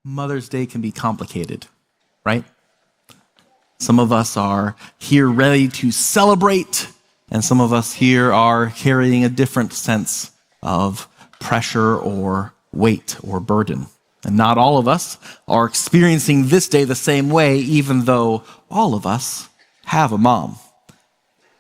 Mother's Day can be complicated, right? Some of us are here ready to celebrate, and some of us here are carrying a different sense of pressure or weight or burden. And not all of us are experiencing this day the same way, even though all of us have a mom.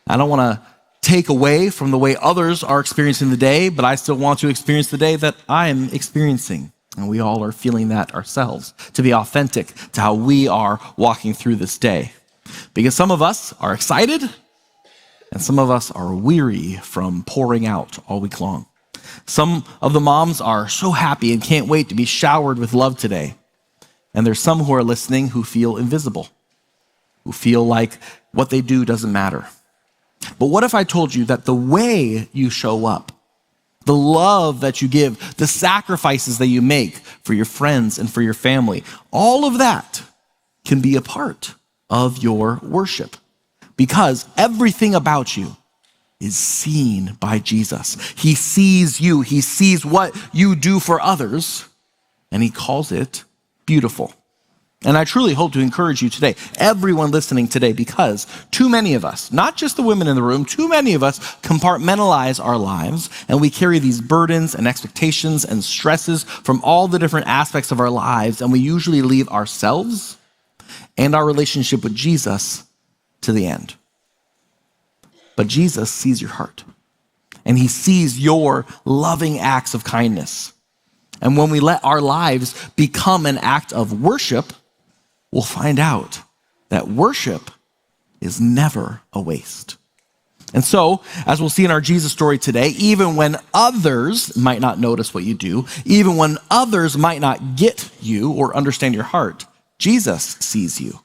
I don't want to take away from the way others are experiencing the day, but I still want to experience the day that I am experiencing. And we all are feeling that ourselves, to be authentic to how we are walking through this day. Because some of us are excited, and some of us are weary from pouring out all week long. Some of the moms are so happy and can't wait to be showered with love today. And there's some who are listening who feel invisible, who feel like what they do doesn't matter. But what if I told you that the way you show up, the love that you give, the sacrifices that you make for your friends and for your family, all of that can be a part of your worship, because everything about you is seen by Jesus. He sees you. He sees what you do for others, and he calls it beautiful. And I truly hope to encourage you today, everyone listening today, because too many of us, not just the women in the room, too many of us compartmentalize our lives, and we carry these burdens and expectations and stresses from all the different aspects of our lives, and we usually leave ourselves and our relationship with Jesus to the end. But Jesus sees your heart, and he sees your loving acts of kindness. And when we let our lives become an act of worship, we'll find out that worship is never a waste. And so, as we'll see in our Jesus story today, even when others might not notice what you do, even when others might not get you or understand your heart, Jesus sees you.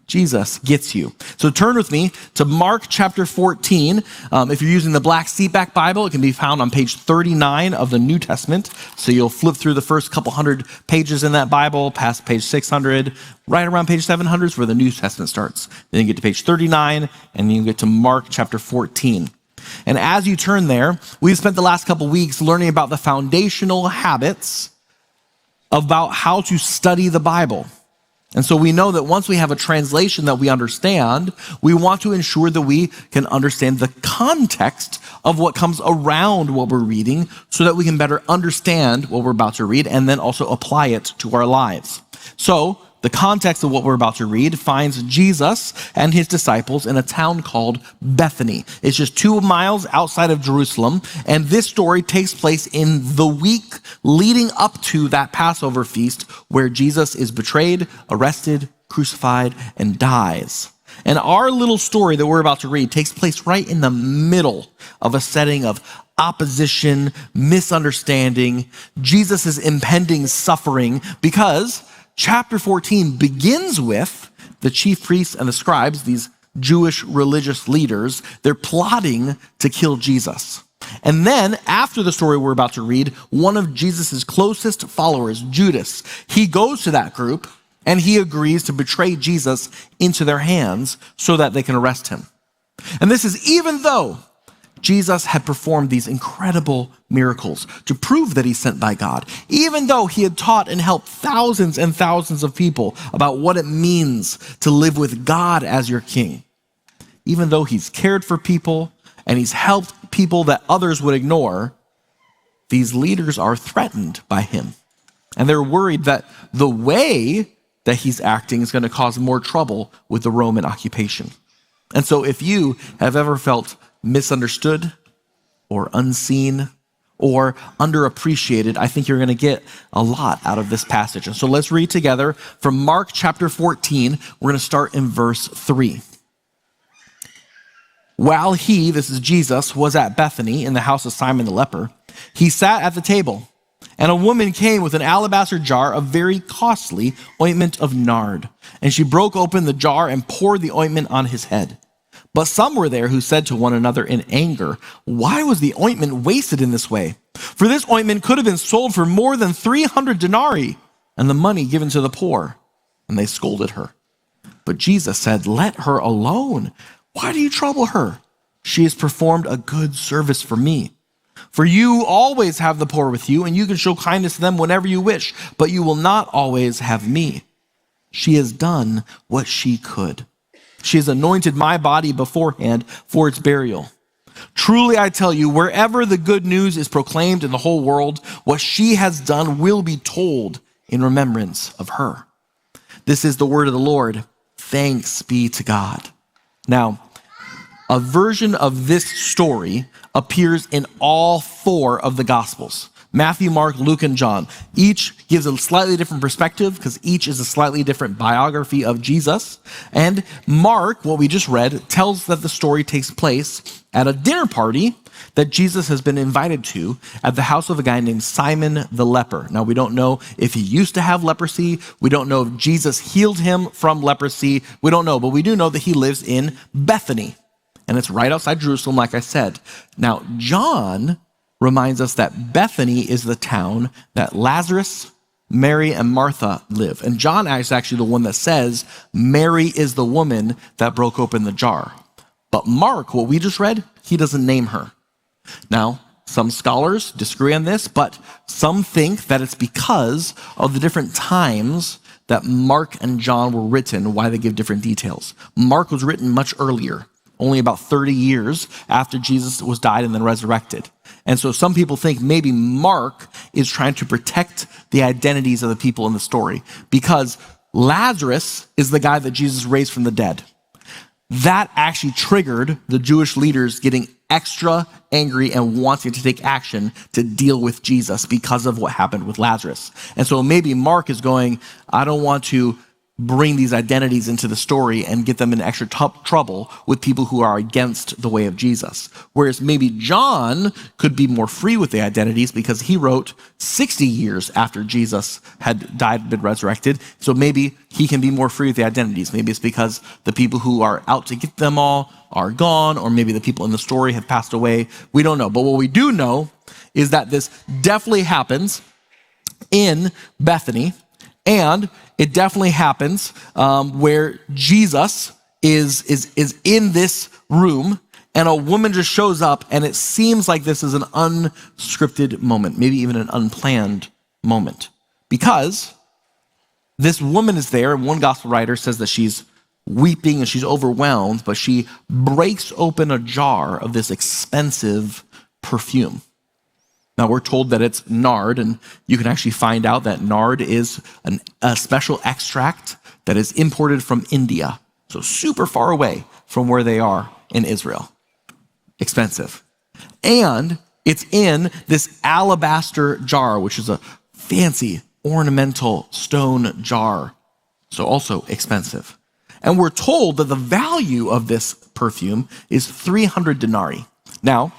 Jesus gets you. So turn with me to Mark chapter 14. If you're using the Black Seatback Bible, it can be found on page 39 of the New Testament. So you'll flip through the first couple hundred pages in that Bible, past page 600, right around page 700 is where the New Testament starts. Then you get to page 39, and you get to Mark chapter 14. And as you turn there, we've spent the last couple weeks learning about the foundational habits about how to study the Bible. And so we know that once we have a translation that we understand, we want to ensure that we can understand the context of what comes around what we're reading so that we can better understand what we're about to read and then also apply it to our lives. So the context of what we're about to read finds Jesus and his disciples in a town called Bethany. It's just 2 miles outside of Jerusalem, and this story takes place in the week leading up to that Passover feast where Jesus is betrayed, arrested, crucified, and dies. And our little story that we're about to read takes place right in the middle of a setting of opposition, misunderstanding, Jesus' impending suffering, because Chapter 14 begins with the chief priests and the scribes, these Jewish religious leaders. They're plotting to kill Jesus. And then after the story we're about to read, one of Jesus's closest followers, Judas, he goes to that group and he agrees to betray Jesus into their hands so that they can arrest him. And this is even though Jesus had performed these incredible miracles to prove that he's sent by God, even though he had taught and helped thousands and thousands of people about what it means to live with God as your king, even though he's cared for people and he's helped people that others would ignore, these leaders are threatened by him. And they're worried that the way that he's acting is going to cause more trouble with the Roman occupation. And so if you have ever felt misunderstood or unseen or underappreciated, I think you're going to get a lot out of this passage. And so let's read together from Mark chapter 14. We're going to start in verse 3. While he, this is Jesus, was at Bethany in the house of Simon the leper, he sat at the table, and a woman came with an alabaster jar of very costly ointment of nard, and she broke open the jar and poured the ointment on his head. But some were there who said to one another in anger, "Why was the ointment wasted in this way? For this ointment could have been sold for more than 300 denarii and the money given to the poor." And they scolded her. But Jesus said, "Let her alone. Why do you trouble her? She has performed a good service for me. For you always have the poor with you, and you can show kindness to them whenever you wish, but you will not always have me. She has done what she could. She has anointed my body beforehand for its burial. Truly, I tell you, wherever the good news is proclaimed in the whole world, what she has done will be told in remembrance of her. This is the word of the Lord. Thanks be to God. Now, a version of this story appears in all four of the Gospels: Matthew, Mark, Luke, and John. Each gives a slightly different perspective because each is a slightly different biography of Jesus. And Mark, what we just read, tells that the story takes place at a dinner party that Jesus has been invited to at the house of a guy named Simon the leper. Now, we don't know if he used to have leprosy. We don't know if Jesus healed him from leprosy. We don't know, but we do know that he lives in Bethany. And it's right outside Jerusalem, like I said. Now, John reminds us that Bethany is the town that Lazarus, Mary, and Martha live. And John is actually the one that says Mary is the woman that broke open the jar. But Mark, what we just read, he doesn't name her. Now, some scholars disagree on this, but some think that it's because of the different times that Mark and John were written, why they give different details. Mark was written much earlier, only about 30 years after Jesus was died and then resurrected. And so some people think maybe Mark is trying to protect the identities of the people in the story because Lazarus is the guy that Jesus raised from the dead. That actually triggered the Jewish leaders getting extra angry and wanting to take action to deal with Jesus because of what happened with Lazarus. And so maybe Mark is going, I don't want to bring these identities into the story and get them in extra trouble with people who are against the way of Jesus. Whereas maybe John could be more free with the identities because he wrote 60 years after Jesus had died and been resurrected. So maybe he can be more free with the identities. Maybe it's because the people who are out to get them all are gone, or maybe the people in the story have passed away. We don't know. But what we do know is that this definitely happens in Bethany. And it definitely happens where Jesus is in this room and a woman just shows up, and it seems like this is an unscripted moment, maybe even an unplanned moment. Because this woman is there, and one gospel writer says that she's weeping and she's overwhelmed, but she breaks open a jar of this expensive perfume. Now, we're told that it's nard, and you can actually find out that nard is a special extract that is imported from India, so super far away from where they are in Israel. Expensive. And it's in this alabaster jar, which is a fancy ornamental stone jar, so also expensive. And we're told that the value of this perfume is 300 denarii. Now,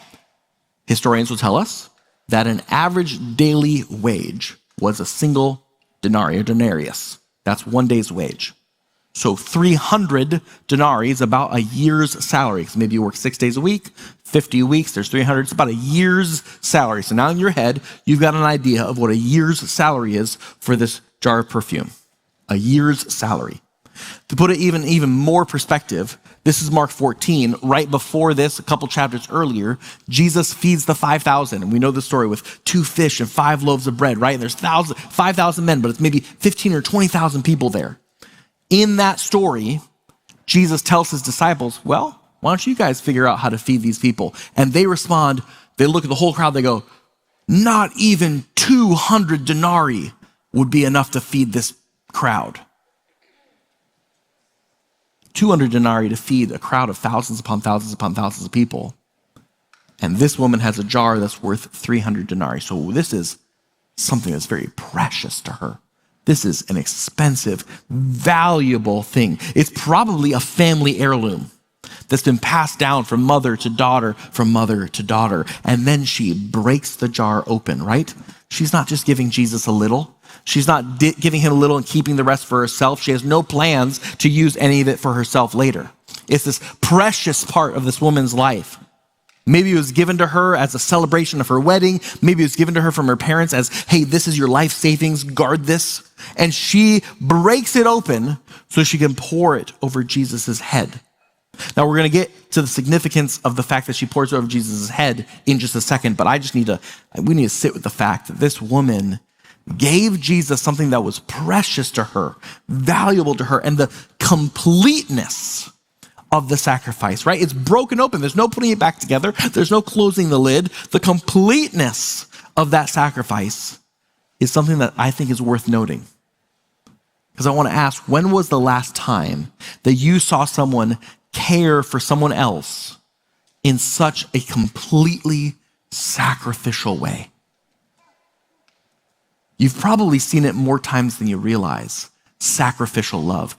historians will tell us that an average daily wage was a single denarii, or denarius. That's one day's wage. So 300 denarii is about a year's salary. So maybe you work 6 days a week, 50 weeks, there's 300. It's about a year's salary. So now in your head, you've got an idea of what a year's salary is for this jar of perfume. A year's salary. To put it even more perspective, this is Mark 14. Right before this, a couple chapters earlier, Jesus feeds the 5,000. And we know the story with 2 fish and 5 loaves of bread, right? And there's 5,000 men, but it's maybe 15 or 20,000 people there. In that story, Jesus tells his disciples, well, why don't you guys figure out how to feed these people? And they respond, they look at the whole crowd, they go, not even 200 denarii would be enough to feed this crowd. 200 denarii to feed a crowd of thousands upon thousands upon thousands of people. And this woman has a jar that's worth 300 denarii. So this is something that's very precious to her. This is an expensive, valuable thing. It's probably a family heirloom that's been passed down from mother to daughter, from mother to daughter. And then she breaks the jar open, right? She's not just giving Jesus a little. She's not giving him a little and keeping the rest for herself. She has no plans to use any of it for herself later. It's this precious part of this woman's life. Maybe it was given to her as a celebration of her wedding. Maybe it was given to her from her parents as, hey, this is your life savings, guard this. And she breaks it open so she can pour it over Jesus's head. Now, we're going to get to the significance of the fact that she pours over Jesus' head in just a second, but we need to sit with the fact that this woman gave Jesus something that was precious to her, valuable to her, and the completeness of the sacrifice, right? It's broken open. There's no putting it back together. There's no closing the lid. The completeness of that sacrifice is something that I think is worth noting. Because I want to ask, when was the last time that you saw someone care for someone else in such a completely sacrificial way? You've probably seen it more times than you realize, sacrificial love.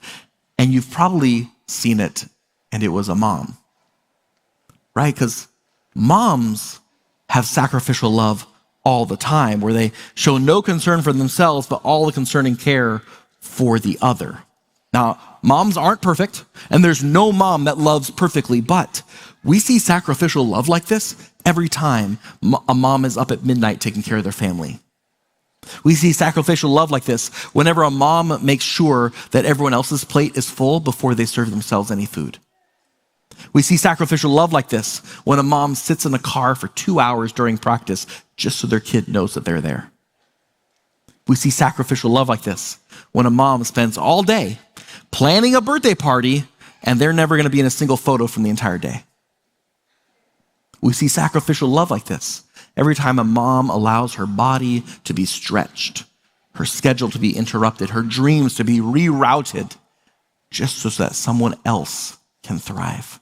And you've probably seen it, and it was a mom, right? Because moms have sacrificial love all the time, where they show no concern for themselves, but all the concerning care for the other. Now, moms aren't perfect, and there's no mom that loves perfectly, but we see sacrificial love like this every time a mom is up at midnight taking care of their family. We see sacrificial love like this whenever a mom makes sure that everyone else's plate is full before they serve themselves any food. We see sacrificial love like this when a mom sits in a car for 2 hours during practice just so their kid knows that they're there. We see sacrificial love like this when a mom spends all day planning a birthday party and they're never going to be in a single photo from the entire day. We see sacrificial love like this every time a mom allows her body to be stretched, her schedule to be interrupted, her dreams to be rerouted, just so that someone else can thrive.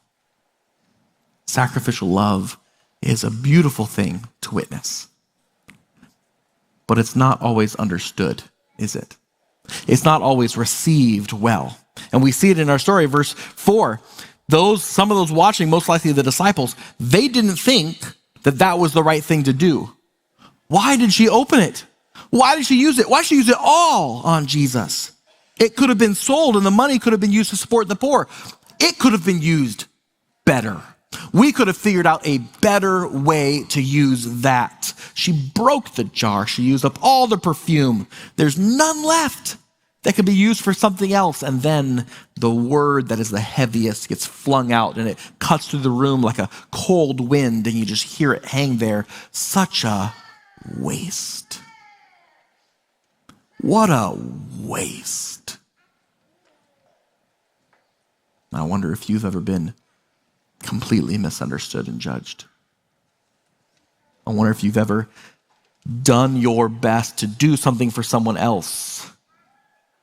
Sacrificial love is a beautiful thing to witness. But it's not always understood, is it? It's not always received well. And we see it in our story, verse 4. Some of those watching, most likely the disciples, they didn't think that was the right thing to do. Why did she open it? Why did she use it? Why did she use it all on Jesus? It could have been sold and the money could have been used to support the poor. It could have been used better. We could have figured out a better way to use that. She broke the jar. She used up all the perfume. There's none left that could be used for something else. And then the word that is the heaviest gets flung out and it cuts through the room like a cold wind and you just hear it hang there. Such a waste. What a waste. I wonder if you've ever been completely misunderstood and judged. I wonder if you've ever done your best to do something for someone else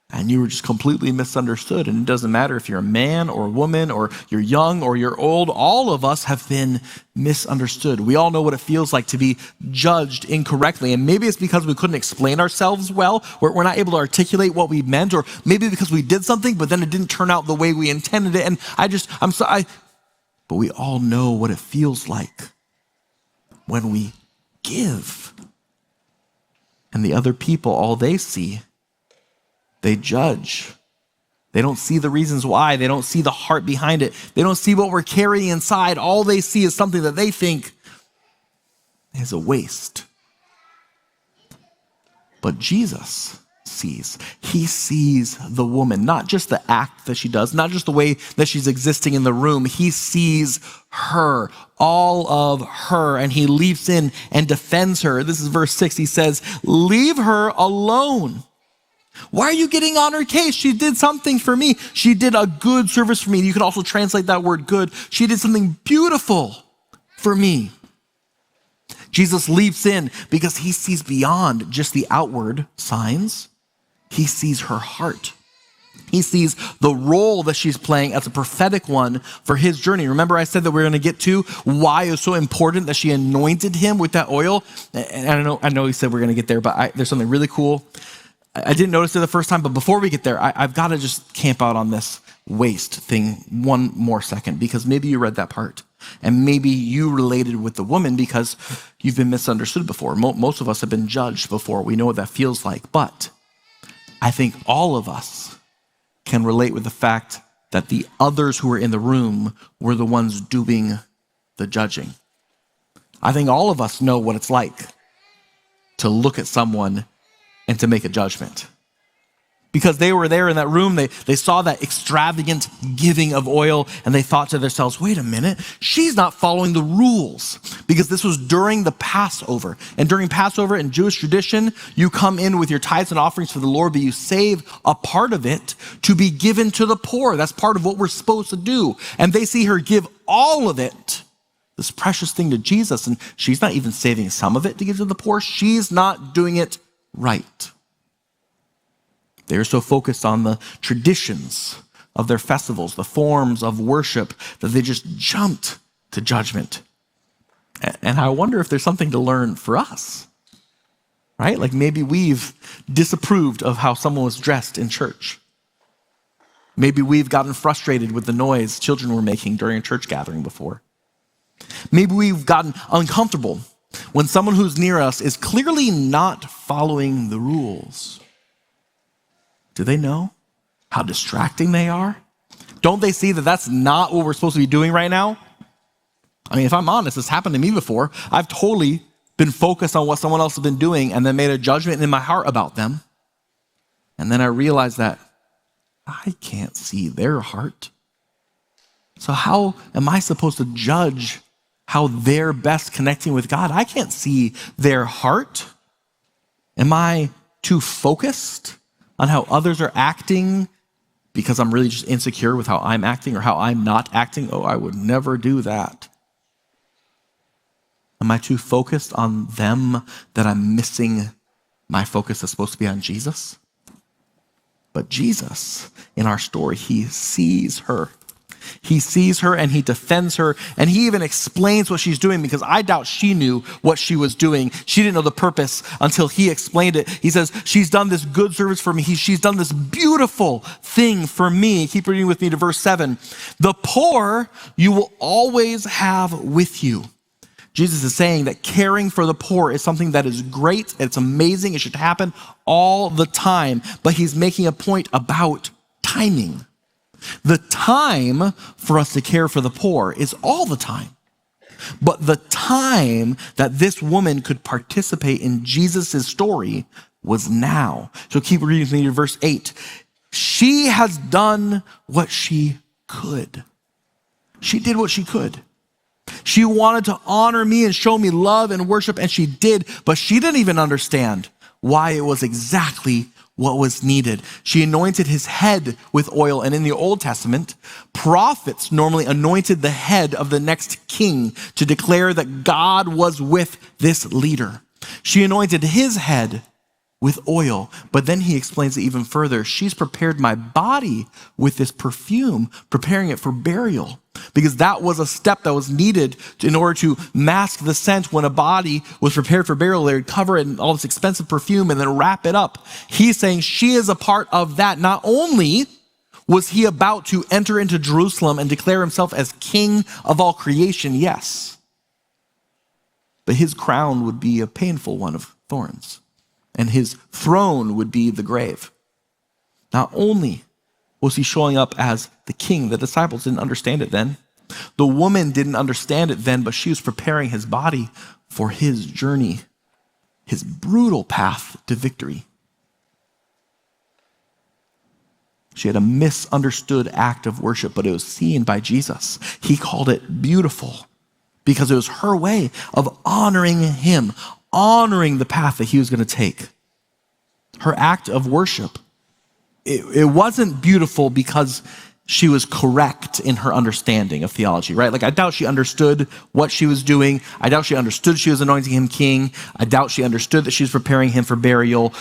and you were just completely misunderstood. And it doesn't matter if you're a man or a woman or you're young or you're old, all of us have been misunderstood. We all know what it feels like to be judged incorrectly. And maybe it's because we couldn't explain ourselves well, we're not able to articulate what we meant, or maybe because we did something, but then it didn't turn out the way we intended it. And I'm sorry. But we all know what it feels like when we give. And the other people, all they see, they judge. They don't see the reasons why. They don't see the heart behind it. They don't see what we're carrying inside. All they see is something that they think is a waste. But Jesus sees. He sees the woman, not just the act that she does, not just the way that she's existing in the room. He sees her, all of her, and he leaps in and defends her. This is verse 6. He says, "Leave her alone. Why are you getting on her case? She did something for me. She did a good service for me." You could also translate that word good. She did something beautiful for me. Jesus leaps in because he sees beyond just the outward signs. He sees her heart. He sees the role that she's playing as a prophetic one for his journey. Remember I said that we're going to get to why it was so important that she anointed him with that oil? And I know he said we're going to get there, but there's something really cool. I didn't notice it the first time, but before we get there, I've got to just camp out on this waste thing one more second, because maybe you read that part and maybe you related with the woman because you've been misunderstood before. Most of us have been judged before. We know what that feels like, but I think all of us can relate with the fact that the others who were in the room were the ones doing the judging. I think all of us know what it's like to look at someone and to make a judgment because they were there in that room. They saw that extravagant giving of oil, and they thought to themselves, wait a minute, she's not following the rules, because this was during the Passover. And during Passover in Jewish tradition, you come in with your tithes and offerings for the Lord, but you save a part of it to be given to the poor. That's part of what we're supposed to do. And they see her give all of it, this precious thing, to Jesus, and she's not even saving some of it to give to the poor. She's not doing it right. They're so focused on the traditions of their festivals, the forms of worship, that they just jumped to judgment. And I wonder if there's something to learn for us, right? Like maybe we've disapproved of how someone was dressed in church. Maybe we've gotten frustrated with the noise children were making during a church gathering before. Maybe we've gotten uncomfortable when someone who's near us is clearly not following the rules. Do they know how distracting they are? Don't they see that that's not what we're supposed to be doing right now? I mean, if I'm honest, it's happened to me before. I've totally been focused on what someone else has been doing and then made a judgment in my heart about them. And then I realized that I can't see their heart. So how am I supposed to judge how they're best connecting with God? I can't see their heart. Am I too focused on how others are acting because I'm really just insecure with how I'm acting or how I'm not acting? Oh, I would never do that. Am I too focused on them that I'm missing my focus that's supposed to be on Jesus? But Jesus, in our story, he sees her. He sees her and he defends her, and he even explains what she's doing, because I doubt she knew what she was doing. She didn't know the purpose until he explained it. He says, she's done this good service for me. She's done this beautiful thing for me. Keep reading with me to verse 7. The poor you will always have with you. Jesus is saying that caring for the poor is something that is great. It's amazing. It should happen all the time. But he's making a point about timing. The time for us to care for the poor is all the time. But the time that this woman could participate in Jesus' story was now. So keep reading with me to verse 8. She has done what she could. She did what she could. She wanted to honor me and show me love and worship, and she did, but she didn't even understand why it was exactly what was needed. She anointed his head with oil, and in the Old Testament, prophets normally anointed the head of the next king to declare that God was with this leader. She anointed his head with oil, but then he explains it even further. She's prepared my body with this perfume, preparing it for burial, because that was a step that was needed in order to mask the scent. When a body was prepared for burial, they would cover it in all this expensive perfume and then wrap it up. He's saying she is a part of that. Not only was he about to enter into Jerusalem and declare himself as king of all creation, yes, but his crown would be a painful one of thorns, and his throne would be the grave. Not only was he showing up as the king, the disciples didn't understand it then. The woman didn't understand it then, but she was preparing his body for his journey, his brutal path to victory. She had a misunderstood act of worship, but it was seen by Jesus. He called it beautiful because it was her way of honoring him, honoring the path that he was going to take. Her act of worship, it wasn't beautiful because she was correct in her understanding of theology, right? Like, I doubt she understood what she was doing. I doubt she understood she was anointing him king. I doubt she understood that she was preparing him for burial.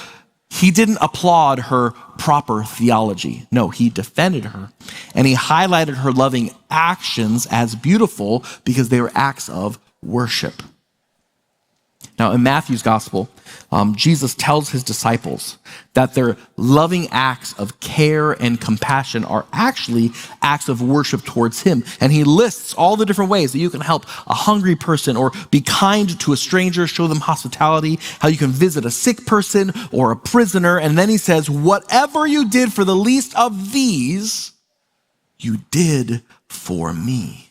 He didn't applaud her proper theology. No, he defended her, and he highlighted her loving actions as beautiful because they were acts of worship. Now, in Matthew's gospel, Jesus tells his disciples that their loving acts of care and compassion are actually acts of worship towards him. And he lists all the different ways that you can help a hungry person, or be kind to a stranger, show them hospitality, how you can visit a sick person or a prisoner. And then he says, whatever you did for the least of these, you did for me.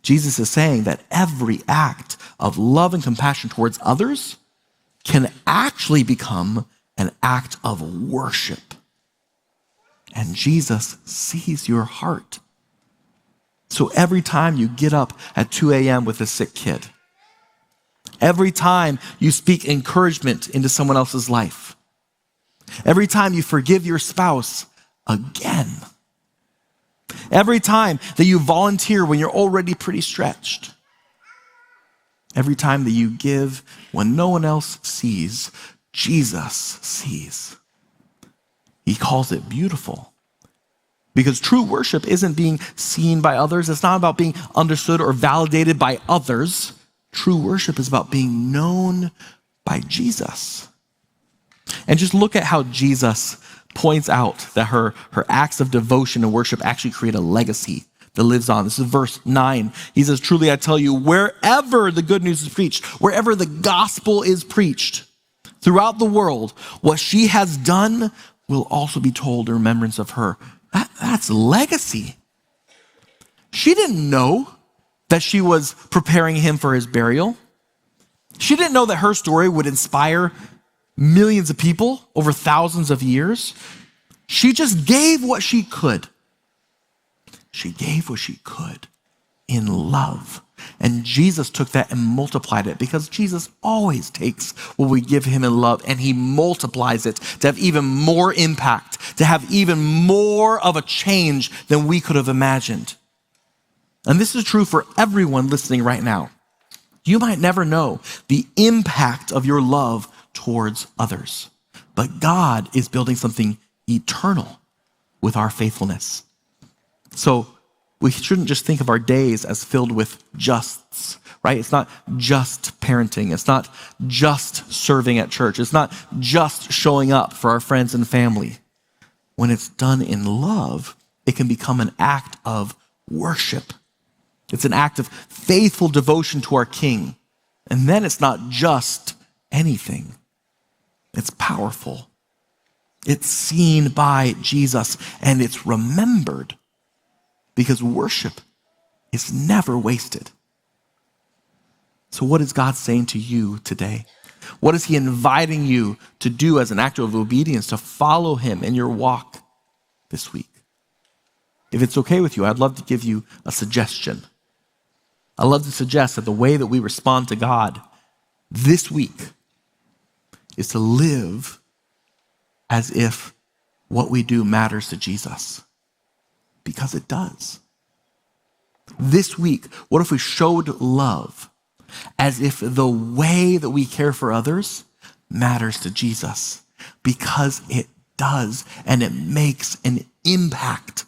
Jesus is saying that every act of love and compassion towards others can actually become an act of worship. And Jesus sees your heart. So every time you get up at 2 a.m. with a sick kid, every time you speak encouragement into someone else's life, every time you forgive your spouse again, every time that you volunteer when you're already pretty stretched, every time that you give when no one else sees, Jesus sees. He calls it beautiful. Because true worship isn't being seen by others. It's not about being understood or validated by others. True worship is about being known by Jesus. And just look at how Jesus points out that her acts of devotion and worship actually create a legacy that lives on. This is verse 9. He says, truly I tell you, wherever the good news is preached, wherever the gospel is preached throughout the world, what she has done will also be told in remembrance of her. That's legacy. She didn't know that she was preparing him for his burial. She didn't know that her story would inspire millions of people over thousands of years. She just gave what she could. She gave what she could in love. And Jesus took that and multiplied it, because Jesus always takes what we give him in love and he multiplies it to have even more impact, to have even more of a change than we could have imagined. And this is true for everyone listening right now. You might never know the impact of your love towards others, but God is building something eternal with our faithfulness. So we shouldn't just think of our days as filled with justs, right? It's not just parenting. It's not just serving at church. It's not just showing up for our friends and family. When it's done in love, it can become an act of worship. It's an act of faithful devotion to our King. And then it's not just anything. It's powerful. It's seen by Jesus, and it's remembered, because worship is never wasted. So what is God saying to you today? What is he inviting you to do as an act of obedience to follow him in your walk this week? If it's okay with you, I'd love to give you a suggestion. I'd love to suggest that the way that we respond to God this week is to live as if what we do matters to Jesus. Because it does. This week, what if we showed love as if the way that we care for others matters to Jesus? Because it does, and it makes an impact.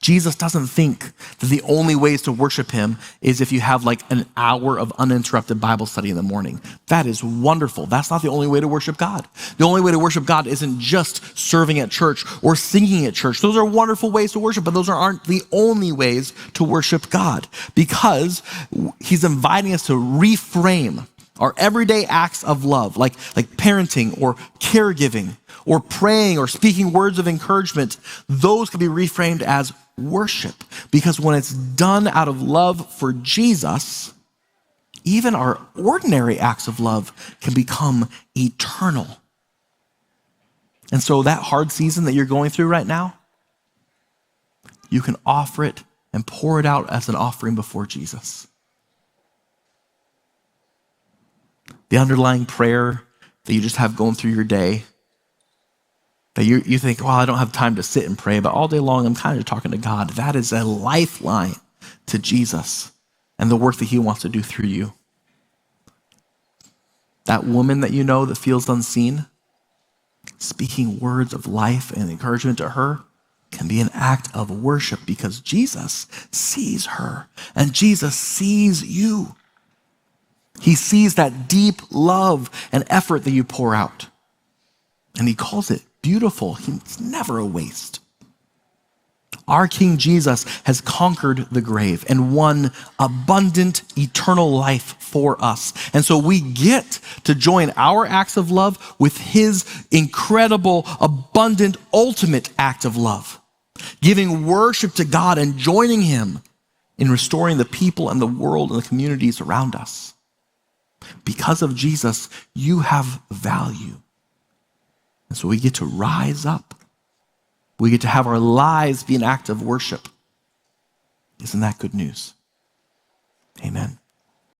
Jesus doesn't think that the only ways to worship him is if you have like an hour of uninterrupted Bible study in the morning. That is wonderful. That's not the only way to worship God. The only way to worship God isn't just serving at church or singing at church. Those are wonderful ways to worship, but those aren't the only ways to worship God, because he's inviting us to reframe our everyday acts of love, like parenting or caregiving or praying or speaking words of encouragement. Those can be reframed as worship, because when it's done out of love for Jesus, even our ordinary acts of love can become eternal. And so that hard season that you're going through right now, you can offer it and pour it out as an offering before Jesus. The underlying prayer that you just have going through your day, that you think, well, I don't have time to sit and pray, but all day long I'm kind of talking to God. That is a lifeline to Jesus and the work that he wants to do through you. That woman that you know that feels unseen, speaking words of life and encouragement to her can be an act of worship, because Jesus sees her and Jesus sees you. He sees that deep love and effort that you pour out, and he calls it beautiful. It's never a waste. Our King Jesus has conquered the grave and won abundant eternal life for us. And so we get to join our acts of love with his incredible, abundant, ultimate act of love, giving worship to God and joining him in restoring the people and the world and the communities around us. Because of Jesus, you have value. And so we get to rise up. We get to have our lives be an act of worship. Isn't that good news? Amen.